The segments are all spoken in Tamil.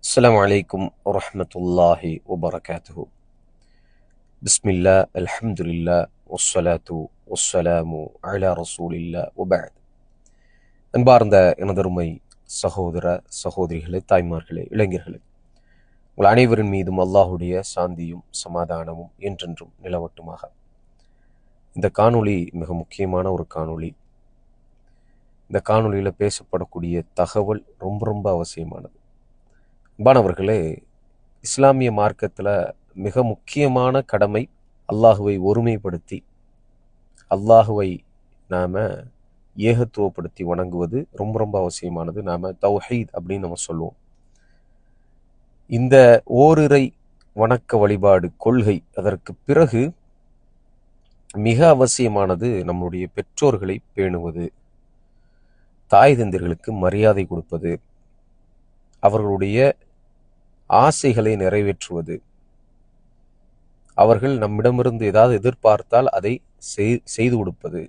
السلام عليكم ورحمة الله وبركاته. بسم الله الحمد لله والصلاة والسلام على رسول الله وبعد. அன்பார்ந்த எனதருமை சகோதர சகோதரிகளே, தாய்மார்களே, இளைஞர்களே, உங்கள் அனைவரின் மீதும் அல்லாஹுடைய சாந்தியும் சமாதானமும் என்றென்றும் நிலவட்டுமாக. இந்த காணொளி மிக முக்கியமான ஒரு காணொளி. இந்த காணொளியில் பேசப்படக்கூடிய தகவல் ரொம்ப அவசியமானது. அன்பானவர்களே, இஸ்லாமிய மார்க்கத்தில் மிக முக்கியமான கடமை அல்லாஹுவை ஒருமைப்படுத்தி அல்லாஹுவை நாம் ஏகத்துவப்படுத்தி வணங்குவது ரொம்ப அவசியமானது. நாம் தௌஹீத் அப்படின்னு நம்ம சொல்லுவோம். இந்த ஓரிரை வணக்க வழிபாடு கொள்கை அதற்கு பிறகு மிக அவசியமானது நம்முடைய பெற்றோர்களை பேணுவது, தாய் தந்தையர்களுக்கு மரியாதை கொடுப்பது, அவர்களுடைய ஆசைகளை நிறைவேற்றுவது, அவர்கள் நம்மிடமிருந்து ஏதாவது எதிர்பார்த்தால் அதை செய்து கொடுப்பது,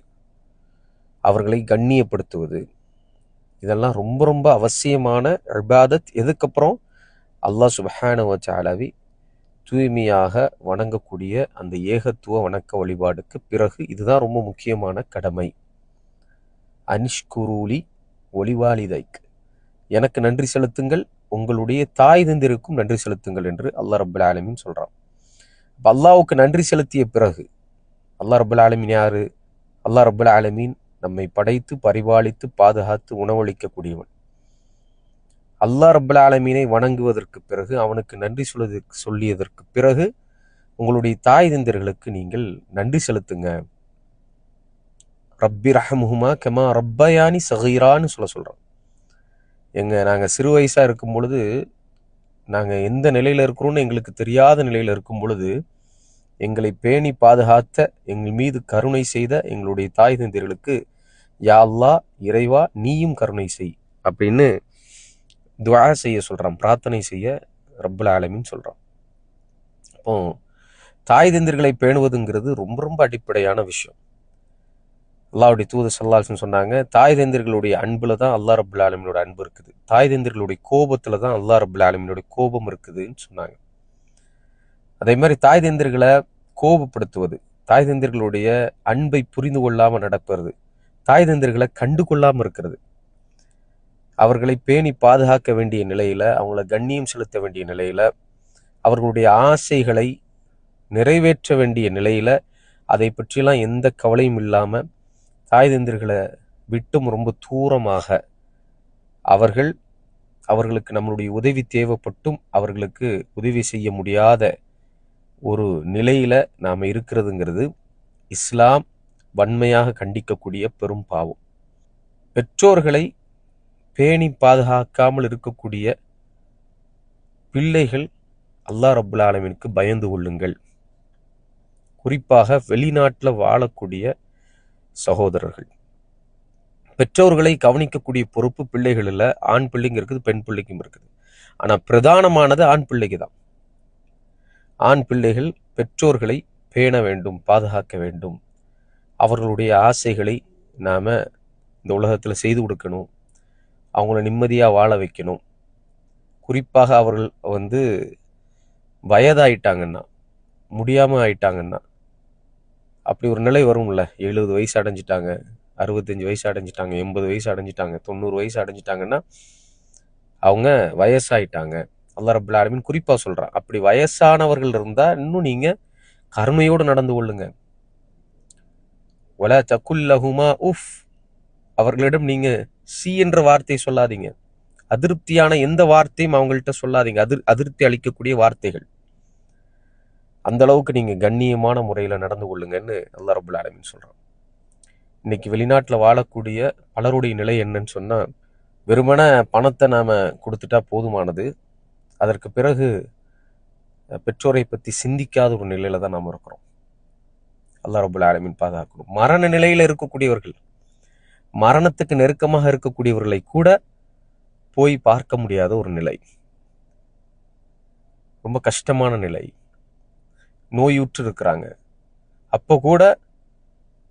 அவர்களை கண்ணியப்படுத்துவது, இதெல்லாம் ரொம்ப அவசியமான இபாதத். எதுக்கப்புறம் அல்லாஹ் சுப்ஹானஹு வ தஆலாவை தூய்மையாக வணங்கக்கூடிய அந்த ஏகத்துவ வணக்க வழிபாடுக்கு பிறகு இதுதான் ரொம்ப முக்கியமான கடமை. அன்ஷ்குரூலி ஒலிவாலிதைக், எனக்கு நன்றி செலுத்துங்கள், உங்களுடைய தாய் தந்தையருக்கும் நன்றி செலுத்துங்கள் என்று அல்லாஹ் ரப்பல் ஆலமீன் சொல்றான். அல்லாஹ்வுக்கு நன்றி செலுத்திய பிறகு, அல்லாஹ் ரப்பல் ஆலமீன் யாரு? அல்லாஹ் ரப்பல் ஆலமீன் நம்மை படைத்து பரிபாலித்து பாதுகாத்து உணவளிக்கக்கூடியவன். அல்லாஹ் ரப்பல் ஆலமீனை வணங்குவதற்கு பிறகு, அவனுக்கு நன்றி சொல்லியதற்கு பிறகு உங்களுடைய தாய் தந்தையர்களுக்கு நீங்கள் நன்றி செலுத்துங்க. ரப்பி ரஹமுஹுமா கமா ரப்பயானி சகீரான்னு சொல்கிறோம். நாங்கள் சிறு வயசாக இருக்கும் பொழுது, நாங்கள் எந்த நிலையில் இருக்கிறோன்னு எங்களுக்கு தெரியாத நிலையில் இருக்கும் பொழுது, எங்களை பேணி பாதுகாத்த, எங்கள் மீது கருணை செய்த எங்களுடைய தாய் தந்தையர்களுக்கு யா அல்லாஹ், இறைவா நீயும் கருணை செய் அப்படின்னு துஆ செய்ய சொல்கிறான், பிரார்த்தனை செய்ய ரப்பல் ஆலமீன் சொல்கிறான். அப்போ தாய் தந்தையர்களை பேணுவதுங்கிறது ரொம்ப அடிப்படையான விஷயம். அல்லாஹ்வுடைய தூதர் ஸல்லல்லாஹு அலைஹி வஸல்லம் சொன்னாங்க, தாய் தந்தையர்களுடைய அன்புல தான் அல்லாஹ் ரப்பல் ஆலமீனோட அன்பு இருக்குது, தாய் தந்தையர்களுடைய கோபத்துல தான் அல்லாஹ் ரப்பல் ஆலமீனோட கோபம் இருக்குதுன்னு சொன்னாங்க. அதே மாதிரி தாய் தந்தையர்களை கோபப்படுத்துவது, தாய் தந்தையர்களுடைய அன்பை புரிந்து கொள்ளாம நடப்பது, தாய் தந்தையர்களை கண்டு கொள்ளாம இருக்கிறது, அவர்களை பேணி பாதுகாக்க வேண்டிய நிலையில, அவங்கள கண்ணியம் செலுத்த வேண்டிய நிலையில, அவர்களுடைய ஆசைகளை நிறைவேற்ற வேண்டிய நிலையில அதை பற்றியெல்லாம் எந்த கவலையும் இல்லாம தாய் தந்தையர்களை விட்டும் ரொம்ப தூரமாக அவர்களுக்கு நம்மளுடைய உதவி தேவைப்பட்டும் அவர்களுக்கு உதவி செய்ய முடியாத ஒரு நிலையில நாம் இருக்கிறதுங்கிறது இஸ்லாம் வன்மையாக கண்டிக்கக்கூடிய பெரும் பாவம். பெற்றோர்களை பேணி பாதுகாக்காமல் இருக்கக்கூடிய பிள்ளைகள் அல்லாஹ் ரப்பல் ஆலமீனுக்கு பயந்து கொள்ளுங்கள். குறிப்பாக வெளிநாட்டில் வாழக்கூடிய சகோதரர்கள், பெற்றோர்களை கவனிக்கக்கூடிய பொறுப்பு பிள்ளைகள் இல்லை, ஆண் பிள்ளைங்க இருக்குது, பெண் பிள்ளைக்கும் இருக்குது. ஆனால் பிரதானமானது ஆண் பிள்ளைக்கு தான். ஆண் பிள்ளைகள் பெற்றோர்களை பேண வேண்டும், பாதுகாக்க வேண்டும், அவர்களுடைய ஆசைகளை நாம் இந்த உலகத்தில் செய்து கொடுக்கணும், அவங்கள நிம்மதியாக வாழ வைக்கணும். குறிப்பாக அவர்கள் வயதாயிட்டாங்கன்னா, முடியாமல் ஆயிட்டாங்கன்னா, அப்படி ஒரு நிலை வரும்ல, 70 வயசு அடைஞ்சிட்டாங்க, 65 வயசு அடைஞ்சிட்டாங்க, 80 வயசு அடைஞ்சிட்டாங்க, 90 வயசு அடைஞ்சிட்டாங்கன்னா அவங்க வயசாயிட்டாங்க. அல்லாஹ் ரப்பல் ஆலமீன் குறிப்பாக சொல்கிறான், அப்படி வயசானவர்கள் இருந்தால் இன்னும் நீங்கள் கருணையோடு நடந்து கொள்ளுங்க. வலா தகுல் லஹுமா உஃப், அவர்களிடம் நீங்கள் சி என்ற வார்த்தை சொல்லாதீங்க, அதிருப்தியான எந்த வார்த்தையும் அவங்கள்ட்ட சொல்லாதீங்க, அதிருப்தி அளிக்கக்கூடிய வார்த்தைகள். அந்த அளவுக்கு நீங்கள் கண்ணியமான முறையில் நடந்து கொள்ளுங்கன்னு அல்லாஹ் ரப்பல் ஆலமீன் சொல்கிறான். இன்னைக்கு வெளிநாட்டில் வாழக்கூடிய பலருடைய நிலை என்னன்னு சொன்னால், வெறுமன பணத்தை நாம் கொடுத்துட்டா போதுமானது, அதற்கு பிறகு பெற்றோரை பற்றி சிந்திக்காத ஒரு நிலையில தான் நாம் இருக்கிறோம். அல்லாஹ் ரப்பல் ஆலமீன் பாதுகாக்கணும். மரண நிலையில் இருக்கக்கூடியவர்கள், மரணத்துக்கு நெருக்கமாக இருக்கக்கூடியவர்களை கூட போய் பார்க்க முடியாத ஒரு நிலை, ரொம்ப கஷ்டமான நிலை. நோயுற்று இருக்கிறாங்க, அப்போ கூட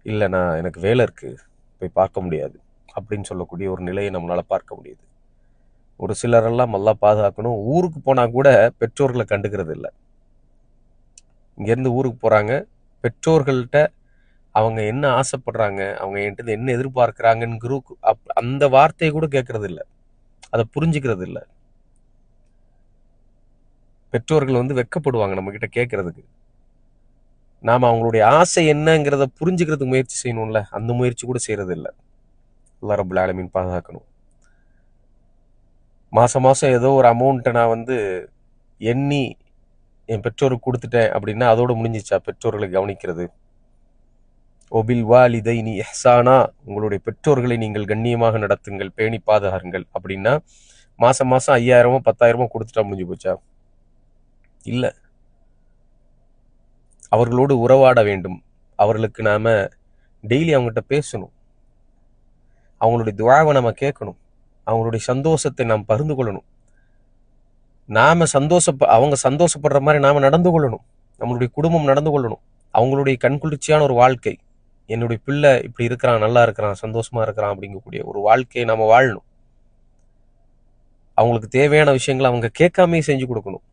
இல்லை, எனக்கு வேலை இருக்குது, போய் பார்க்க முடியாது அப்படின்னு சொல்லக்கூடிய ஒரு நிலையை நம்மளால் பார்க்க முடியுது. ஒரு சிலரெல்லாம் நல்லா பாதுகாக்கணும். ஊருக்கு போனால் கூட பெற்றோர்களை கண்டுக்கிறது இல்லை. இங்கேருந்து ஊருக்கு போகிறாங்க, பெற்றோர்கள்ட்ட அவங்க என்ன ஆசைப்படுறாங்க, அவங்க என்கிட்ட என்ன எதிர்பார்க்குறாங்கன்னு அந்த வார்த்தையை கூட கேட்கறது இல்லை, அதை புரிஞ்சுக்கிறது இல்லை. பெற்றோர்கள் வெட்கப்படுவாங்க நம்மக்கிட்ட கேட்கறதுக்கு. நாம் அவங்களுடைய ஆசை என்னங்கிறத புரிஞ்சுக்கிறதுக்கு முயற்சி செய்யணும்ல, அந்த முயற்சி கூட செய்கிறது இல்லை. அல்லாஹ் ரப்புல் ஆலமீன் பாதுகாக்கணும். மாதம் மாதம் ஏதோ ஒரு அமௌண்ட்டை நான் எண்ணி என் பெற்றோருக்கு கொடுத்துட்டேன் அப்படின்னா அதோடு முடிஞ்சிச்சா பெற்றோர்களை கவனிக்கிறது? ஒபில் வாலிதைனி இஹ்சானா, உங்களுடைய பெற்றோர்களை நீங்கள் கண்ணியமாக நடத்துங்கள், பேணி பாதுகாருங்கள் அப்படின்னா மாதம் மாதம் 5000 10,000 கொடுத்துட்டா முடிஞ்சு போச்சா? இல்லை. அவர்களோடு உறவாட வேண்டும். அவர்களுக்கு நாம் டெய்லி அவங்ககிட்ட பேசணும். அவங்களுடைய துஆவை நம்ம கேட்கணும். அவங்களுடைய சந்தோஷத்தை நாம் பகிர்ந்து கொள்ளணும். அவங்க சந்தோஷப்படுற மாதிரி நாம் நடந்து கொள்ளணும். நம்மளுடைய குடும்பம் நடந்து கொள்ளணும். அவங்களுடைய கண்குளிர்ச்சியான ஒரு வாழ்க்கை, என்னுடைய பிள்ளை இப்படி இருக்கிறான், நல்லா இருக்கிறான், சந்தோஷமா இருக்கிறான் அப்படிங்கக்கூடிய ஒரு வாழ்க்கையை நாம் வாழணும். அவங்களுக்கு தேவையான விஷயங்களை அவங்க கேட்காமே செஞ்சு கொடுக்கணும்.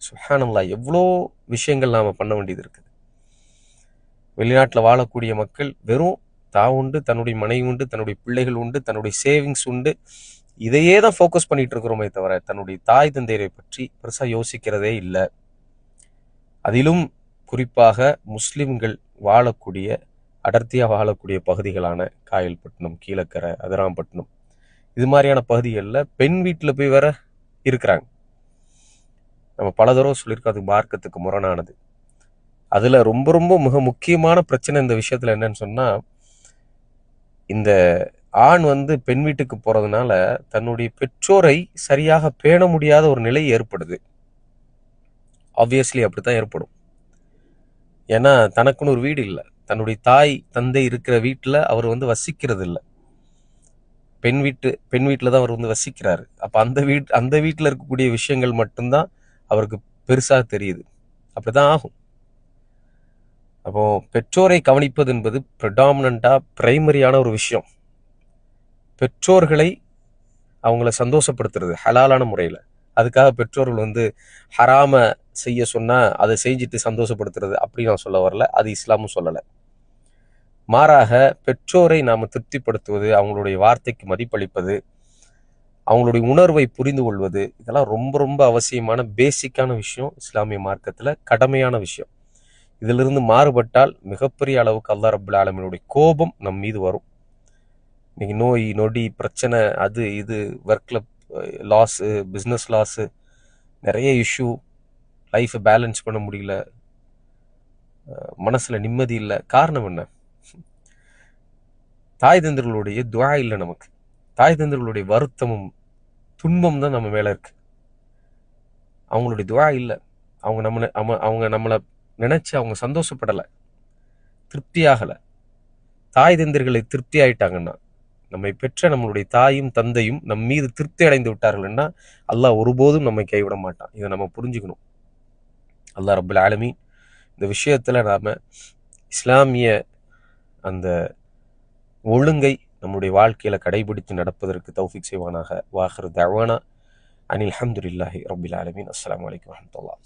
சுப்ஹானல்லாஹ், எவ்வளோ விஷயங்கள் நாம் பண்ண வேண்டியது இருக்குது. வெளிநாட்டில் வாழக்கூடிய மக்கள் வெறும் தான் உண்டு, தன்னுடைய மனைவி உண்டு, தன்னுடைய பிள்ளைகள் உண்டு, தன்னுடைய சேவிங்ஸ் உண்டு, இதையே தான் ஃபோக்கஸ் பண்ணிட்டு இருக்கிறோமே தவிர தன்னுடைய தாய் தந்தையரை பற்றி பெருசாக யோசிக்கிறதே இல்லை. அதிலும் குறிப்பாக முஸ்லிம்கள் வாழக்கூடிய, அடர்த்தியாக வாழக்கூடிய பகுதிகளான காயல்பட்டினம், கீழக்கரை, அதிராம்பட்டினம், இது மாதிரியான பகுதிகளில் பெண் வீட்டில் போய் வேற இருக்கிறாங்க. நம்ம பல தடவை சொல்லியிருக்கோம், அது மார்க்கத்துக்கு முரணானது. அதில் ரொம்ப ரொம்ப மிக முக்கியமான பிரச்சனை இந்த விஷயத்தில் என்னன்னு சொன்னால், இந்த ஆண் பெண் வீட்டுக்கு போகிறதுனால தன்னுடைய பெற்றோரை சரியாக பேண முடியாத ஒரு நிலை ஏற்படுது. ஆப்வியஸ்லி அப்படி தான் ஏற்படும். ஏன்னா தனக்குன்னு ஒரு வீடு இல்லை, தன்னுடைய தாய் தந்தை இருக்கிற வீட்டில் அவர் வசிக்கிறது இல்லை. பெண் வீட்டில் தான் அவர் வசிக்கிறாரு. அப்போ அந்த வீட்டில் இருக்கக்கூடிய விஷயங்கள் மட்டும்தான் அவருக்கு பெருசாக தெரியுது. அப்படிதான் ஆகும். அப்போ பெற்றோரை கவனிப்பது என்பது ப்ரெடாமினண்டாக பிரைமரியான ஒரு விஷயம். பெற்றோர்களை அவங்கள சந்தோஷப்படுத்துறது ஹலாலான முறையில். அதுக்காக பெற்றோர்கள் ஹராம செய்ய சொன்னால் அதை செஞ்சுட்டு சந்தோஷப்படுத்துறது அப்படி நான் சொல்ல வரல, அது இஸ்லாமும் சொல்லலை. மாறாக பெற்றோரை நாம் திருப்திப்படுத்துவது, அவங்களுடைய வார்த்தைக்கு மதிப்பளிப்பது, அவங்களுடைய உணர்வை புரிந்து கொள்வது, இதெல்லாம் ரொம்ப ரொம்ப அவசியமான பேசிக்கான விஷயம். இஸ்லாமிய மார்க்கத்தில் கடமையான விஷயம். இதிலிருந்து மாறுபட்டால் மிகப்பெரிய அளவுக்கு அல்லாஹ் ரப்புல் ஆலமீனுடைய கோபம் நம் மீது வரும். இன்னைக்கு நோய் நொடி பிரச்சனை, அது இது, ஒர்க்கில் லாஸு, பிஸ்னஸ் லாஸு, நிறைய இஷ்யூ, லைஃப்பை பேலன்ஸ் பண்ண முடியல, மனசில் நிம்மதி இல்லை. காரணம் என்ன? தாய் தந்தர்களுடைய துஆ இல்லை நமக்கு. தாய் தந்தர்களுடைய வருத்தமும் துன்பம் தான் நம்ம மேலே இருக்கு. அவங்களுடைய துஆ இல்லை. அவங்க நம்மளை நினைச்சு அவங்க சந்தோஷப்படலை, திருப்தியாகலை. தாய் தந்தர்களை திருப்தி ஆயிட்டாங்கன்னா, நம்மை பெற்ற நம்மளுடைய தாயும் தந்தையும் நம் மீது திருப்தி அடைந்து விட்டார்கள்னா அல்லாஹ் ஒருபோதும் நம்மை கைவிட மாட்டான். இதை நம்ம புரிஞ்சுக்கணும். அல்லாஹ் ரப்புல் ஆலமீன் இந்த விஷயத்தில் நாம் இஸ்லாமிய அந்த ஒழுங்கை நம்முடைய வாழ்க்கையில் கடைபிடித்து நடப்பதற்கு தௌஃபீக் செய்வானாக. வாஹிரு தஅவானா அனில் ஹம்துலில்லாஹி ரப்பில் ஆலமீன். அஸ்ஸலாமு அலைக்கும் வரஹ்மத்துல்லாஹ்.